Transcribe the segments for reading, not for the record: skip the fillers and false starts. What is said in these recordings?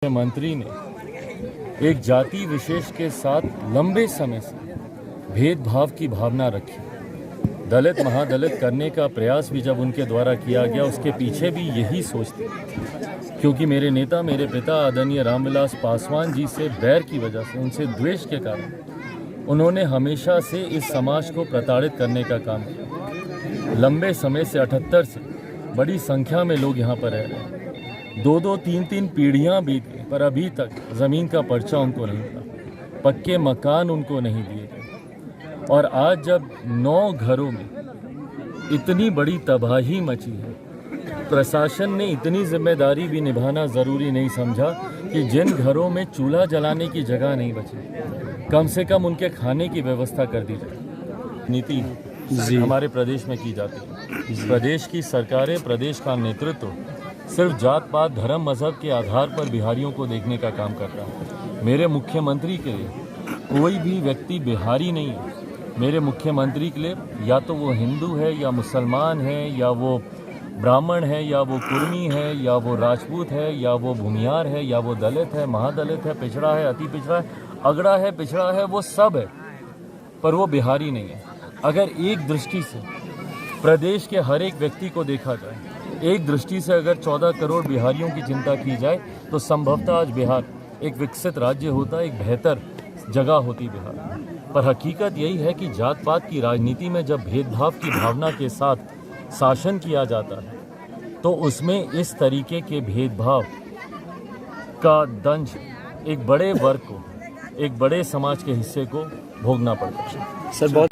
मंत्री ने एक जाति विशेष के साथ लंबे समय से भेदभाव की भावना रखी। दलित महादलित करने का प्रयास भी जब उनके द्वारा किया गया, उसके पीछे भी यही सोच थी, क्योंकि मेरे नेता, मेरे पिता आदरणीय रामविलास पासवान जी से बैर की वजह से, उनसे द्वेष के कारण उन्होंने हमेशा से इस समाज को प्रताड़ित करने का काम किया। लंबे समय से 78 से बड़ी संख्या में लोग यहाँ पर रह रहे हैं। 2-2, 3-3 पीढ़ियाँ बीत गई, पर अभी तक ज़मीन का पर्चा उनको नहीं मिला, पक्के मकान उनको नहीं दिए गए। और आज जब 9 घरों में इतनी बड़ी तबाही मची है, प्रशासन ने इतनी जिम्मेदारी भी निभाना ज़रूरी नहीं समझा कि जिन घरों में चूल्हा जलाने की जगह नहीं बची, कम से कम उनके खाने की व्यवस्था कर दी जाए। नीति हमारे प्रदेश में की जाती है। प्रदेश की सरकारें, प्रदेश का नेतृत्व सिर्फ जात पात धर्म मजहब के आधार पर बिहारियों को देखने का काम करता है। मेरे मुख्यमंत्री के लिए कोई भी व्यक्ति बिहारी नहीं है। मेरे मुख्यमंत्री के लिए या तो वो हिंदू है, या मुसलमान है, या वो ब्राह्मण है, या वो कुर्मी है, या वो राजपूत है, या वो भूमियार है, या वो दलित है, महादलित है, पिछड़ा है, अति पिछड़ा है, अगड़ा है, पिछड़ा है, वो सब है, पर वो बिहारी नहीं है। अगर एक दृष्टि से प्रदेश के हर एक व्यक्ति को देखा जाए, एक दृष्टि से अगर 14 करोड़ बिहारियों की चिंता की जाए, तो संभवतः आज बिहार एक विकसित राज्य होता, एक बेहतर जगह होती बिहार। पर हकीकत यही है कि जात पात की राजनीति में जब भेदभाव की भावना के साथ शासन किया जाता है, तो उसमें इस तरीके के भेदभाव का दंश एक बड़े वर्ग को, एक बड़े समाज के हिस्से को भोगना पड़ता है। सर बहुत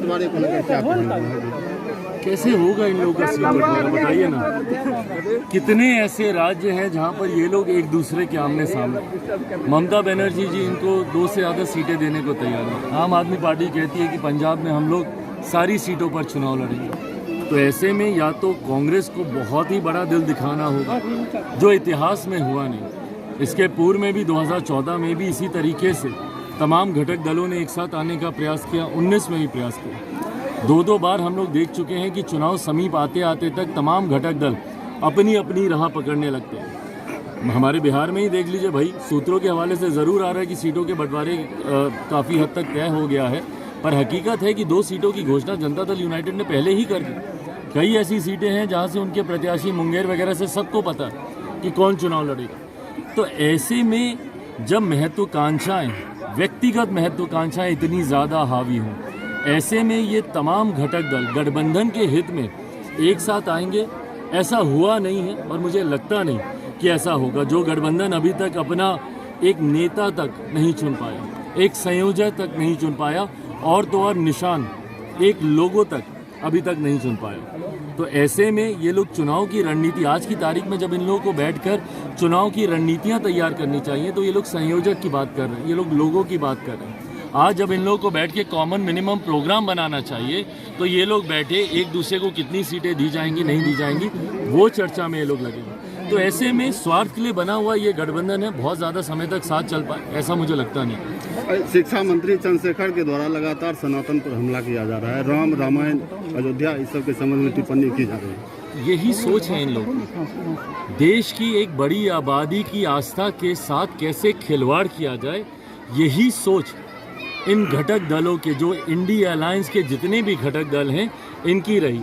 कैसे होगा इन लोगों का सीट बंटवारा, बताइए ना। कितने ऐसे राज्य हैं जहां पर ये लोग एक दूसरे के आमने सामने। ममता बनर्जी जी इनको 2 से ज़्यादा सीटें देने को तैयार हैं। आम आदमी पार्टी कहती है कि पंजाब में हम लोग सारी सीटों पर चुनाव लड़ेंगे। तो ऐसे में या तो कांग्रेस को बहुत ही बड़ा दिल दिखाना होगा, जो इतिहास में हुआ नहीं। इसके पूर्व में भी 2014 में भी इसी तरीके से तमाम घटक दलों ने एक साथ आने का प्रयास किया, 19 में भी प्रयास किया। 2-2 बार हम लोग देख चुके हैं कि चुनाव समीप आते आते तक तमाम घटक दल अपनी अपनी राह पकड़ने लगते हैं। हमारे बिहार में ही देख लीजिए भाई, सूत्रों के हवाले से ज़रूर आ रहा है कि सीटों के बंटवारे काफ़ी हद तक तय हो गया है, पर हकीकत है कि 2 सीटों की घोषणा जनता दल यूनाइटेड ने पहले ही कर दी। कई ऐसी सीटें हैं जहाँ से उनके प्रत्याशी मुंगेर वगैरह से सबको पता है कि कौन चुनाव लड़ेगा। तो ऐसे में जब महत्वाकांक्षाएँ, व्यक्तिगत महत्वाकांक्षाएँ इतनी ज़्यादा हावी हों, ऐसे में ये तमाम घटक दल गठबंधन के हित में एक साथ आएंगे। ऐसा हुआ नहीं है और मुझे लगता नहीं कि ऐसा होगा। जो गठबंधन अभी तक अपना एक नेता तक नहीं चुन पाया, एक संयोजक तक नहीं चुन पाया, और तो और निशान, एक लोगो तक अभी तक नहीं चुन पाया, तो ऐसे में ये लोग चुनाव की रणनीति, आज की तारीख में जब इन लोगों को बैठकर चुनाव की रणनीतियाँ तैयार करनी चाहिए, तो ये लोग संयोजक की बात कर रहे हैं, ये लोग लोगों की बात कर रहे हैं। आज जब इन लोगों को बैठ के कॉमन मिनिमम प्रोग्राम बनाना चाहिए, तो ये लोग बैठे एक दूसरे को कितनी सीटें दी जाएंगी, नहीं दी जाएंगी, वो चर्चा में ये लोग लगेंगे। तो ऐसे में स्वार्थ के लिए बना हुआ ये गठबंधन है, बहुत ज़्यादा समय तक साथ चल पाए ऐसा मुझे लगता नहीं। शिक्षा मंत्री चंद्रशेखर के द्वारा लगातार सनातन पर हमला किया जा रहा है, राम रामायण अयोध्या इस सब के संबंध में टिप्पणी की जा रही है। यही सोच है इन लोगों की। देश की एक बड़ी आबादी की आस्था के साथ कैसे खिलवाड़ किया जाए, यही सोच इन घटक दलों के, जो इंडिया अलायंस के जितने भी घटक दल हैं, इनकी रही।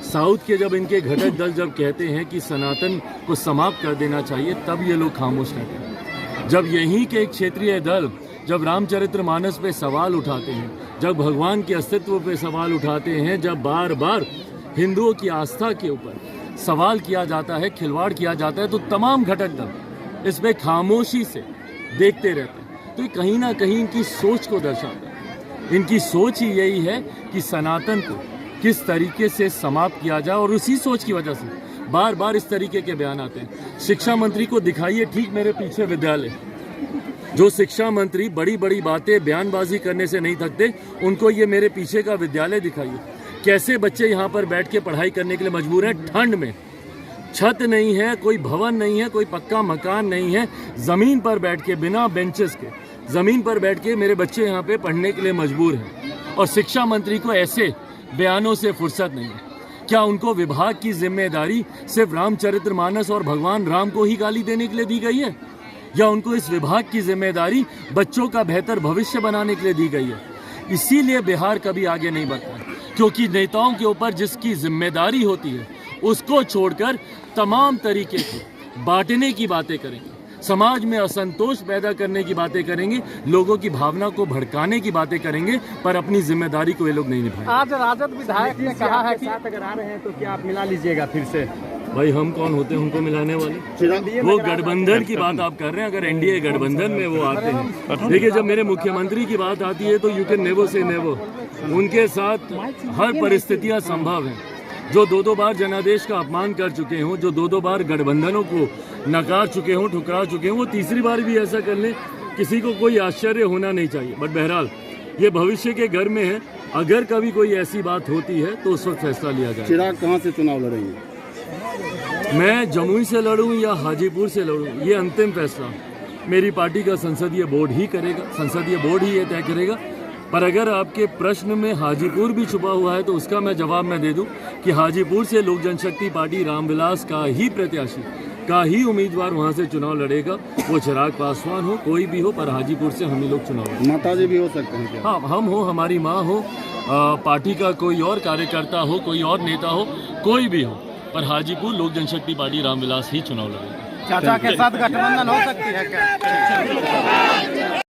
साउथ के जब इनके घटक दल जब कहते हैं कि सनातन को समाप्त कर देना चाहिए, तब ये लोग खामोश रहते हैं। जब यहीं के क्षेत्रीय दल जब रामचरितमानस पे सवाल उठाते हैं, जब भगवान के अस्तित्व पे सवाल उठाते हैं, जब बार बार हिंदुओं की आस्था के ऊपर सवाल किया जाता है, खिलवाड़ किया जाता है, तो तमाम घटक दल इसमें खामोशी से देखते रहते हैं। तो ये कहीं ना कहीं इनकी सोच को दर्शाता है। इनकी सोच ही यही है कि सनातन को किस तरीके से समाप्त किया जाए, और उसी सोच की वजह से बार बार इस तरीके के बयान आते हैं। शिक्षा मंत्री को दिखाइए, ठीक मेरे पीछे विद्यालय, जो शिक्षा मंत्री बड़ी बड़ी बातें बयानबाजी करने से नहीं थकते, उनको ये मेरे पीछे का विद्यालय दिखाइए। कैसे बच्चे यहाँ पर बैठ के पढ़ाई करने के लिए मजबूर हैं, ठंड में, छत नहीं है, कोई भवन नहीं है, कोई पक्का मकान नहीं है, ज़मीन पर बैठ के, बिना बेंचेस के ज़मीन पर बैठ के मेरे बच्चे यहाँ पे पढ़ने के लिए मजबूर हैं। और शिक्षा मंत्री को ऐसे बयानों से फुर्सत नहीं है। क्या उनको विभाग की जिम्मेदारी सिर्फ रामचरितमानस और भगवान राम को ही गाली देने के लिए दी गई है? या उनको इस विभाग की जिम्मेदारी बच्चों का बेहतर भविष्य बनाने के लिए दी गई है। इसीलिए बिहार कभी आगे नहीं बढ़ता, क्योंकि नेताओं के ऊपर जिसकी जिम्मेदारी होती है उसको छोड़कर तमाम तरीके की बांटने की बातें करेंगे, समाज में असंतोष पैदा करने की बातें करेंगे, लोगों की भावना को भड़काने की बातें करेंगे, पर अपनी जिम्मेदारी को ये लोग नहीं निभाएंगे। आज राजद विधायक ने कहा है कि साथ अगर आ रहे हैं तो क्या आप मिला लीजिएगा फिर से? भाई हम कौन होते हैं उनको मिलाने वाले? वो गठबंधन की बात आप कर रहे हैं, अगर एनडीए गठबंधन में वो आते हैं, देखिए जब मेरे मुख्यमंत्री की बात आती है तो you can never say never. उनके साथ हर परिस्थितियां संभव हैं। जो दो बार जनादेश का अपमान कर चुके हों, जो दो बार गठबंधनों को नकार चुके हों, ठुकरा चुके हों, वो तीसरी बार भी ऐसा कर लें, किसी को कोई आश्चर्य होना नहीं चाहिए। बट बहरहाल ये भविष्य के घर में है, अगर कभी कोई ऐसी बात होती है तो उस वक्त फैसला लिया जाए। चिराग कहाँ से चुनाव लड़ेंगे? मैं जमुई से लड़ूं या हाजीपुर से लड़ूं, ये अंतिम फैसला मेरी पार्टी का संसदीय बोर्ड ही करेगा, संसदीय बोर्ड ही ये तय करेगा। पर अगर आपके प्रश्न में हाजीपुर भी छुपा हुआ है तो उसका मैं जवाब दे दूं कि हाजीपुर से लोक जनशक्ति पार्टी रामविलास का ही प्रत्याशी, का ही उम्मीदवार वहां से चुनाव लड़ेगा, वो चिराग पासवान हो, कोई भी हो, पर हाजीपुर से हम ही लोग चुनाव लड़ेंगे। माताजी भी हो सकते हैं क्या? हाँ, हम हो, हमारी माँ हो, पार्टी का कोई और कार्यकर्ता हो, कोई और नेता हो, कोई भी हो, पर हाजीपुर लोक जनशक्ति पार्टी रामविलास ही चुनाव लड़ेगा। चाचा के साथ गठबंधन हो सकती है क्या?